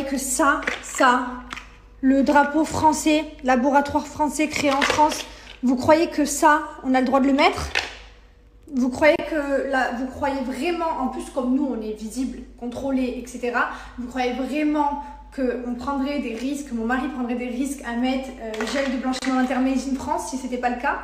que ça, le drapeau français, laboratoire français créé en France, vous croyez que ça, on a le droit de le mettre? Vous croyez vraiment, en plus comme nous on est visible, contrôlé, etc. Vous croyez vraiment qu'on prendrait des risques, mon mari prendrait des risques à mettre gel de blanchiment dentaire Made in France si c'était pas le cas?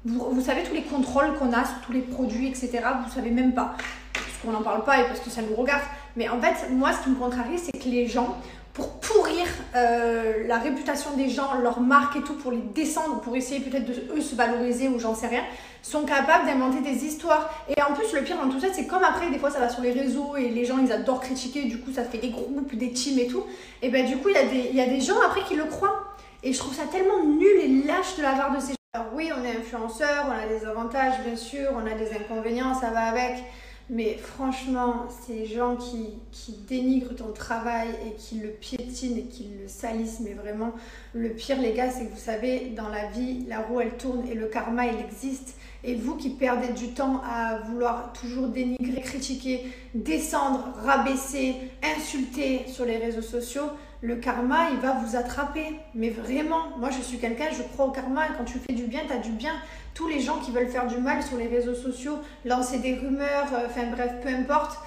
Vous savez tous les contrôles qu'on a sur tous les produits, etc. Vous savez même pas, parce qu'on n'en parle pas et parce que ça nous regarde. Mais en fait, moi ce qui me contrarie, c'est que les gens, pour pourrir la réputation des gens, leur marque et tout, pour les descendre, pour essayer peut-être de eux se valoriser ou j'en sais rien, sont capables d'inventer des histoires. Et en plus, le pire dans tout ça, c'est comme après, des fois ça va sur les réseaux et les gens ils adorent critiquer, du coup ça fait des groupes, des teams et tout. Et ben du coup, il y a des gens après qui le croient. Et je trouve ça tellement nul et lâche de la part de ces gens. Alors oui, on est influenceurs, on a des avantages bien sûr, on a des inconvénients, ça va avec. Mais franchement, ces gens qui dénigrent ton travail et qui le piétinent et qui le salissent, mais vraiment, le pire les gars, c'est que vous savez, dans la vie, la roue elle tourne et le karma il existe. Et vous qui perdez du temps à vouloir toujours dénigrer, critiquer, descendre, rabaisser, insulter sur les réseaux sociaux, le karma il va vous attraper. Mais vraiment, moi je suis quelqu'un, je crois au karma, et quand tu fais du bien, tu as du bien. Tous les gens qui veulent faire du mal sur les réseaux sociaux, lancer des rumeurs, enfin bref, peu importe,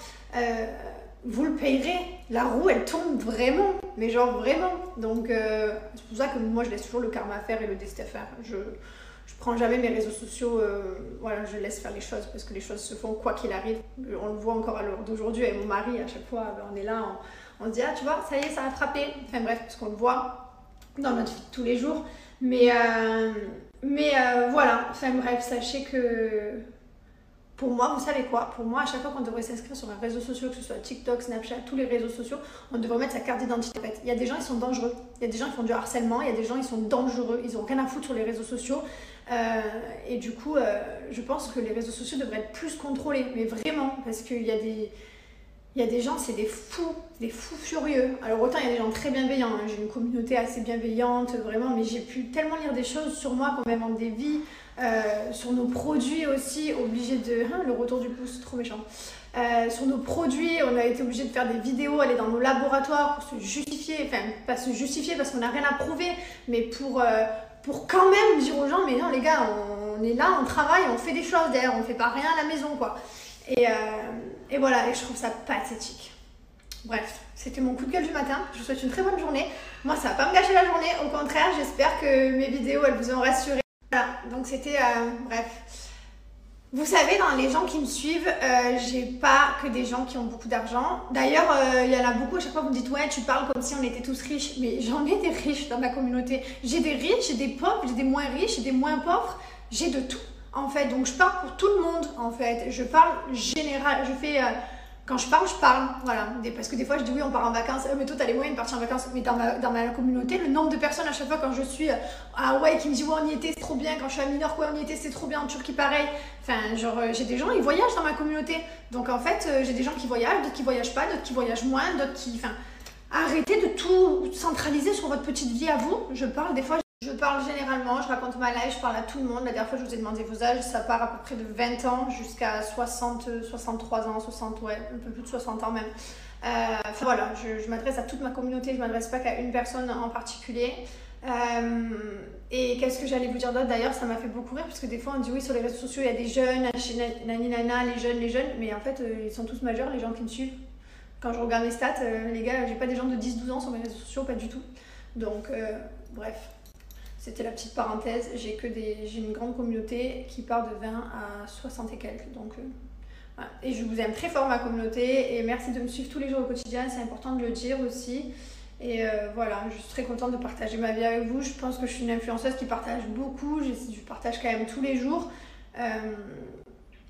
vous le payerez. La roue, elle tourne vraiment, mais genre vraiment. Donc, c'est pour ça que moi, je laisse toujours le karma faire et le destin faire. Je prends jamais mes réseaux sociaux, voilà, je laisse faire les choses parce que les choses se font quoi qu'il arrive. On le voit encore à l'heure d'aujourd'hui avec mon mari, à chaque fois, on est là, on se dit, ah tu vois, ça y est, ça a frappé. Enfin bref, parce qu'on le voit dans notre vie de tous les jours. Mais voilà, enfin bref, sachez que pour moi, vous savez quoi? Pour moi, à chaque fois qu'on devrait s'inscrire sur un réseau social, que ce soit TikTok, Snapchat, tous les réseaux sociaux, on devrait mettre sa carte d'identité. En fait, il y a des gens, ils sont dangereux. Il y a des gens qui font du harcèlement. Il y a des gens, ils sont dangereux. Ils n'ont rien à foutre sur les réseaux sociaux. Et du coup, je pense que les réseaux sociaux devraient être plus contrôlés. Mais vraiment, parce qu'il y a des gens, c'est des fous furieux. Alors autant il y a des gens très bienveillants, hein. J'ai une communauté assez bienveillante, vraiment, mais j'ai pu tellement lire des choses sur moi qu'on m'invente des vies, sur nos produits aussi, obligé de... le retour du pouce, trop méchant. Sur nos produits, on a été obligé de faire des vidéos, aller dans nos laboratoires pour se justifier, enfin pas se justifier parce qu'on n'a rien à prouver, mais pour quand même dire aux gens, mais non les gars, on est là, on travaille, on fait des choses d'ailleurs, on fait pas rien à la maison quoi. Et voilà, et je trouve ça pathétique. Bref, c'était mon coup de gueule du matin. Je vous souhaite une très bonne journée. Moi, ça va pas me gâcher la journée. Au contraire, j'espère que mes vidéos, elles vous ont rassuré. Voilà, donc c'était... bref. Vous savez, dans les gens qui me suivent, j'ai pas que des gens qui ont beaucoup d'argent. D'ailleurs, il y en a beaucoup, à chaque fois vous me dites « Ouais, tu parles comme si on était tous riches. » Mais j'en ai des riches dans ma communauté. J'ai des riches, j'ai des pauvres, j'ai des moins riches, j'ai des moins pauvres. J'ai de tout. En fait, donc je parle pour tout le monde en fait, je parle général, je fais, quand je parle, voilà, parce que des fois je dis oui on part en vacances, mais toi t'as les moyens de partir en vacances, mais dans ma communauté, le nombre de personnes à chaque fois quand je suis à Hawaï qui me dit ouais on y était c'est trop bien, quand je suis à Minorque ouais on y était c'est trop bien, en Turquie pareil, enfin genre j'ai des gens ils voyagent dans ma communauté, donc en fait j'ai des gens qui voyagent, d'autres qui voyagent pas, d'autres qui voyagent moins, d'autres qui, enfin arrêtez de tout centraliser sur votre petite vie à vous, je parle des fois. Je parle généralement, je raconte ma life, je parle à tout le monde. La dernière fois, je vous ai demandé vos âges, ça part à peu près de 20 ans jusqu'à 60, 63 ans, 60, ouais, un peu plus de 60 ans même. Enfin voilà, je m'adresse à toute ma communauté, je ne m'adresse pas qu'à une personne en particulier. Et qu'est-ce que j'allais vous dire d'autre? D'ailleurs, ça m'a fait beaucoup rire parce que des fois, on dit oui, sur les réseaux sociaux, il y a des jeunes, nani nana, les jeunes, mais en fait, ils sont tous majeurs, les gens qui me suivent. Quand je regarde mes stats, les gars, j'ai pas des gens de 10-12 ans sur mes réseaux sociaux, pas du tout. Donc, bref. C'était la petite parenthèse, j'ai une grande communauté qui part de 20 à 60 et quelques, donc voilà. Et je vous aime très fort ma communauté et merci de me suivre tous les jours au quotidien, c'est important de le dire aussi. Et voilà, je suis très contente de partager ma vie avec vous, je pense que je suis une influenceuse qui partage beaucoup, je partage quand même tous les jours.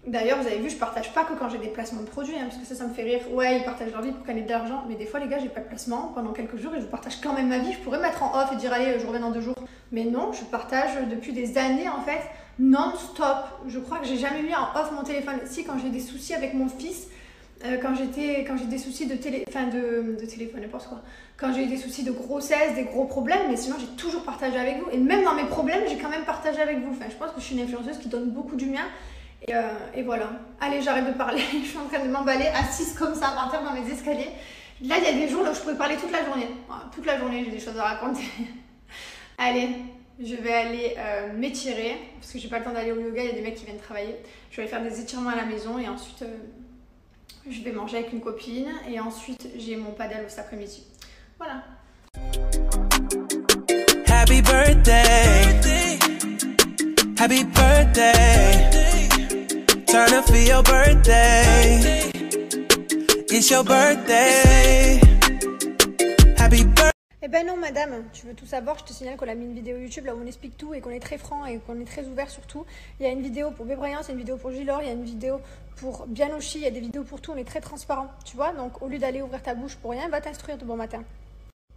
D'ailleurs, vous avez vu, je partage pas que quand j'ai des placements de produits, hein, parce que ça me fait rire. Ouais, ils partagent leur vie pour gagner de l'argent, mais des fois, les gars, j'ai pas de placement pendant quelques jours et je vous partage quand même ma vie. Je pourrais mettre en off et dire, allez, je reviens dans 2 jours. Mais non, je partage depuis des années, en fait, non-stop. Je crois que j'ai jamais mis en off mon téléphone. Si, quand j'ai des soucis avec mon fils, quand j'ai des soucis de téléphone, n'importe quoi. Quand j'ai eu des soucis de grossesse, des gros problèmes, mais sinon, j'ai toujours partagé avec vous. Et même dans mes problèmes, j'ai quand même partagé avec vous. Enfin, je pense que je suis une influenceuse qui donne beaucoup du mien. Et voilà. Allez, j'arrête de parler. Je suis en train de m'emballer, assise comme ça, à partir dans mes escaliers. Là, il y a des jours où je pourrais parler toute la journée. Voilà, toute la journée, j'ai des choses à raconter. Allez, je vais aller m'étirer parce que j'ai pas le temps d'aller au yoga. Il y a des mecs qui viennent travailler. Je vais aller faire des étirements à la maison et ensuite je vais manger avec une copine et ensuite j'ai mon paddle cet après-midi. Voilà. Happy birthday, happy birthday, turn up for your birthday, it's your birthday, happy birthday. Eh ben non madame, tu veux tout savoir, je te signale qu'on a mis une vidéo YouTube là où on explique tout et qu'on est très franc et qu'on est très ouvert sur tout. Il y a une vidéo pour Bébriance, il y a une vidéo pour Gilor, il y a une vidéo pour Bianochi, il y a des vidéos pour tout, on est très transparent, tu vois. Donc au lieu d'aller ouvrir ta bouche pour rien, va t'instruire de bon matin.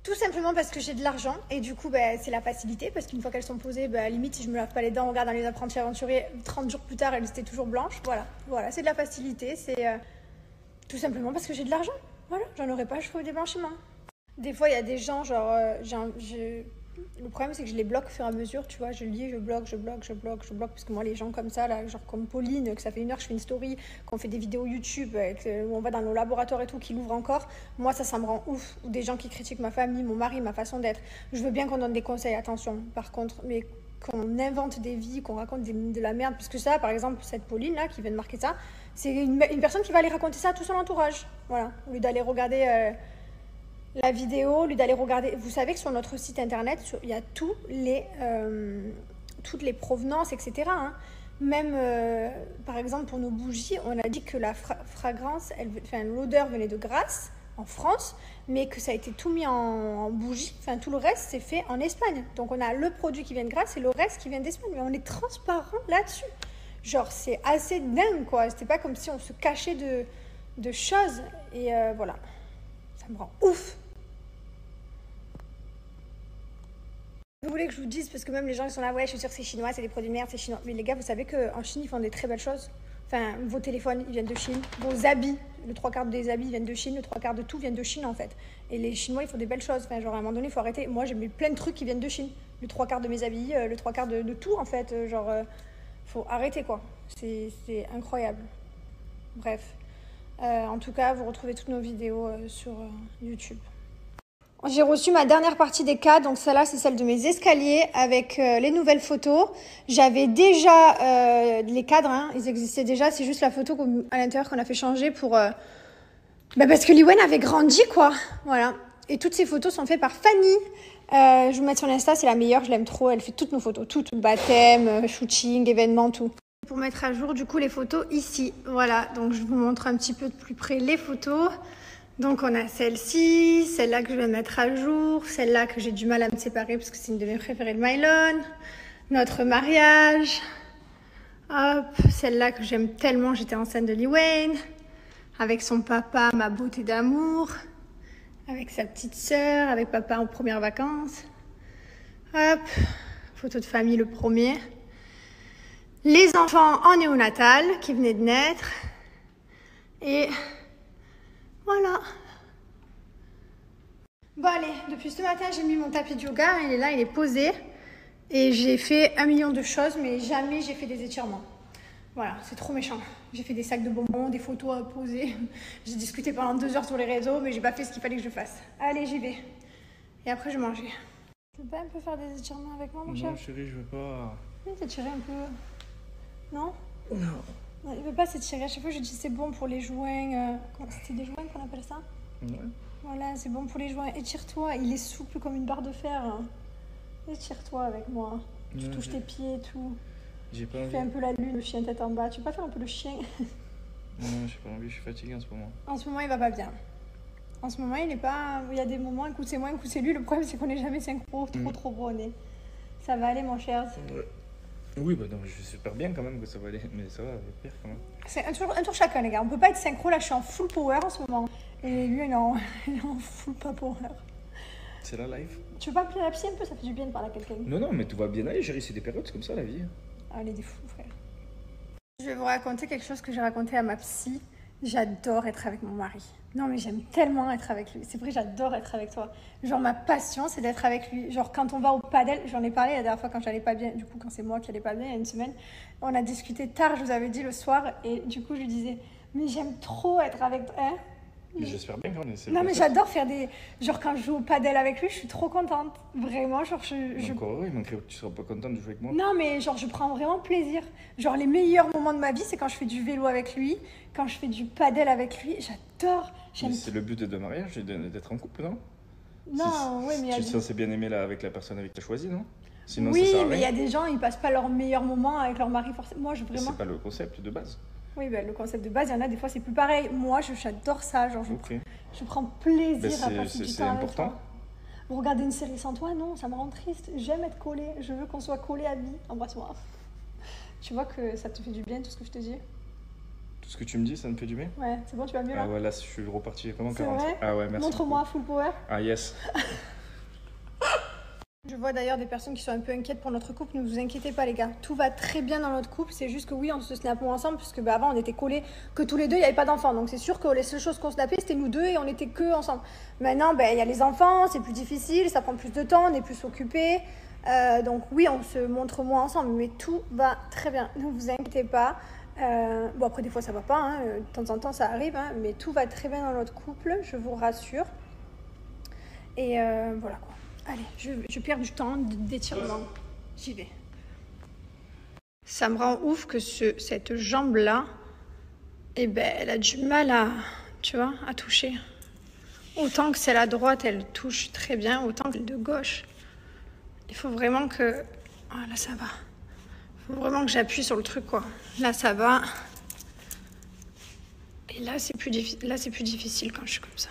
Tout simplement parce que j'ai de l'argent et du coup c'est la facilité parce qu'une fois qu'elles sont posées, limite si je me lave pas les dents, on regarde dans les apprentis aventuriers, 30 jours plus tard elles étaient toujours blanches, voilà, c'est de la facilité, c'est tout simplement parce que j'ai de l'argent, voilà, j'en aurais pas, je ferais des blanchiments. Des fois, il y a des gens, genre, le problème, c'est que je les bloque au fur et à mesure, tu vois. Je lis, je bloque, parce que moi, les gens comme ça, là, genre comme Pauline, que ça fait 1 heure que je fais une story, qu'on fait des vidéos YouTube, où on va dans nos laboratoires et tout, qui l'ouvrent encore, moi, ça me rend ouf. Ou des gens qui critiquent ma famille, mon mari, ma façon d'être. Je veux bien qu'on donne des conseils, attention, par contre, mais qu'on invente des vies, qu'on raconte de la merde, parce que ça, par exemple, cette Pauline, là, qui vient de marquer ça, c'est une personne qui va aller raconter ça à tout son entourage, voilà, au lieu d'aller regarder... la vidéo, au lieu d'aller regarder, vous savez que sur notre site internet, il y a toutes les provenances, etc. Hein. Même, par exemple, pour nos bougies, on a dit que la fragrance, l'odeur venait de Grasse, en France, mais que ça a été tout mis en bougie. Enfin, tout le reste, c'est fait en Espagne. Donc, on a le produit qui vient de Grasse et le reste qui vient d'Espagne. Mais on est transparent là-dessus. Genre, c'est assez dingue, quoi. C'était pas comme si on se cachait de choses. Et voilà. Ça me rend ouf. Vous voulez que je vous dise, parce que même les gens ils sont là, ouais, je suis sûre que c'est chinois, c'est des produits de merde, c'est chinois. Mais les gars, vous savez qu'en Chine, ils font des très belles choses. Enfin, vos téléphones, ils viennent de Chine. Vos habits, le 3/4 des habits viennent de Chine, le 3/4 de tout vient de Chine en fait. Et les Chinois, ils font des belles choses. Enfin, genre à un moment donné, il faut arrêter. Moi, j'ai mis plein de trucs qui viennent de Chine. Le 3/4 de mes habits, le 3/4 de tout en fait. Faut arrêter quoi. C'est incroyable. Bref. En tout cas, vous retrouvez toutes nos vidéos sur YouTube. J'ai reçu ma dernière partie des cas, donc celle-là c'est celle de mes escaliers avec les nouvelles photos. J'avais déjà les cadres, hein, ils existaient déjà, c'est juste la photo à l'intérieur qu'on a fait changer pour... parce que Liwen avait grandi quoi, voilà. Et toutes ces photos sont faites par Fanny. Je vous mets sur l'Insta, c'est la meilleure, je l'aime trop, elle fait toutes nos photos, toutes, baptême, shooting, événements, tout. Pour mettre à jour du coup les photos ici, voilà, donc je vous montre un petit peu de plus près les photos. Donc on a celle-ci, celle-là que je vais mettre à jour, celle-là que j'ai du mal à me séparer parce que c'est une de mes préférées de Mylon, notre mariage, hop, celle-là que j'aime tellement, j'étais enceinte de Liwen, avec son papa, ma beauté d'amour, avec sa petite sœur, avec papa en première vacances, hop, photo de famille le premier, les enfants en néonatal qui venaient de naître, et... voilà. Bon allez, depuis ce matin j'ai mis mon tapis de yoga, il est là, il est posé. Et j'ai fait 1 million de choses, mais jamais j'ai fait des étirements. Voilà, c'est trop méchant. J'ai fait des sacs de bonbons, des photos à poser. J'ai discuté pendant 2 heures sur les réseaux, mais j'ai pas fait ce qu'il fallait que je fasse. Allez, j'y vais. Et après je vais manger. Tu veux pas un peu faire des étirements avec moi mon cher? Non chérie, je veux pas. Oui, t'étirer un peu. Non? Non. Non, il veut pas s'étirer. À chaque fois, je dis c'est bon pour les joints. C'était des joints qu'on appelle ça? Ouais. Voilà, c'est bon pour les joints. Étire-toi. Il est souple comme une barre de fer. Étire-toi avec moi. Tu touches tes pieds et tout. J'ai pas envie. Fais un peu la lune, le chien tête en bas. Tu veux pas faire un peu le chien? Non, j'ai pas envie. Je suis fatiguée en ce moment. En ce moment, il va pas bien. En ce moment, il est pas... Il y a des moments, un coup c'est moi, un coup c'est lui. Le problème, c'est qu'on n'est jamais synchro. Trop bronné. Ça va aller, mon cher. Ouais. Oui, bah non, je super bien quand même que ça va aller, mais ça va, pire quand même. C'est un tour chacun, les gars. On peut pas être synchro, là, je suis en full power en ce moment. Et lui, il est en full pas power. C'est la life. Tu veux pas me plier la psy un peu? Ça fait du bien de parler à quelqu'un. Non, mais tout va bien aller, chérie, c'est des périodes, c'est comme ça la vie. Ah, elle est des fous, frère. Je vais vous raconter quelque chose que j'ai raconté à ma psy. J'adore être avec mon mari. Non, mais j'aime tellement être avec lui. C'est vrai, j'adore être avec toi. Genre, ma passion, c'est d'être avec lui. Genre, quand on va au padel, j'en ai parlé la dernière fois quand j'allais pas bien. Du coup, quand c'est moi qui allais pas bien, il y a une semaine, on a discuté tard, je vous avais dit le soir. Et du coup, je lui disais, mais j'aime trop être avec toi. Hein? Mais j'espère bien qu'on essaie. Non, mais j'adore faire des... Genre, quand je joue au padel avec lui, je suis trop contente. Vraiment, genre, Encore heureux, il manquerait que tu seras pas contente de jouer avec moi. Non, mais genre, je prends vraiment plaisir. Genre, les meilleurs moments de ma vie, c'est quand je fais du vélo avec lui, quand je fais du padel avec lui. J'adore. Mais c'est le but de mariage, d'être en couple, non? Non, oui, mais... Tu es censé bien aimer là avec la personne avec qui tu as choisi, non? Sinon, oui, ça sert à mais il y rien. a des gens, ils passent pas leurs meilleurs moments avec leur mari, forcément. Moi, vraiment... C'est pas le concept de base. Oui, ben, le concept de base, il y en a des fois, c'est plus pareil. Moi, j'adore ça. Genre, je prends plaisir à passer du temps avec toi. Vous regardez une série sans toi, non, ça me rend triste. J'aime être collée. Je veux qu'on soit collés à vie. Embrasse-moi. Tu vois que ça te fait du bien, tout ce que je te dis? Tout ce que tu me dis, ça me fait du bien? Ouais, c'est bon, tu vas mieux là? Ah ouais, là, je suis reparti comment 40. C'est vrai? Ah ouais, merci. Montre-moi, full power. Ah yes. Je vois d'ailleurs des personnes qui sont un peu inquiètes pour notre couple. Ne vous inquiétez pas les gars, tout va très bien dans notre couple. C'est juste que oui, on se snapait ensemble parce que avant on était collés que tous les deux, il n'y avait pas d'enfants. Donc c'est sûr que les seules choses qu'on snappait c'était nous deux et on était que ensemble. Maintenant il y a les enfants, c'est plus difficile, ça prend plus de temps, on est plus occupés. Donc oui, on se montre moins ensemble, mais tout va très bien. Ne vous inquiétez pas. Bon après des fois ça va pas, hein. De temps en temps ça arrive, hein. Mais tout va très bien dans notre couple, je vous rassure. Et voilà quoi. Allez, je perds du temps d'étirement. J'y vais. Ça me rend ouf que cette jambe-là, eh ben, elle a du mal à, tu vois, à toucher. Autant que celle à droite, elle touche très bien, autant que celle de gauche. Il faut vraiment que... Ah, là, ça va. Il faut vraiment que j'appuie sur le truc, quoi. Là, ça va. Et là, c'est plus difficile quand je suis comme ça.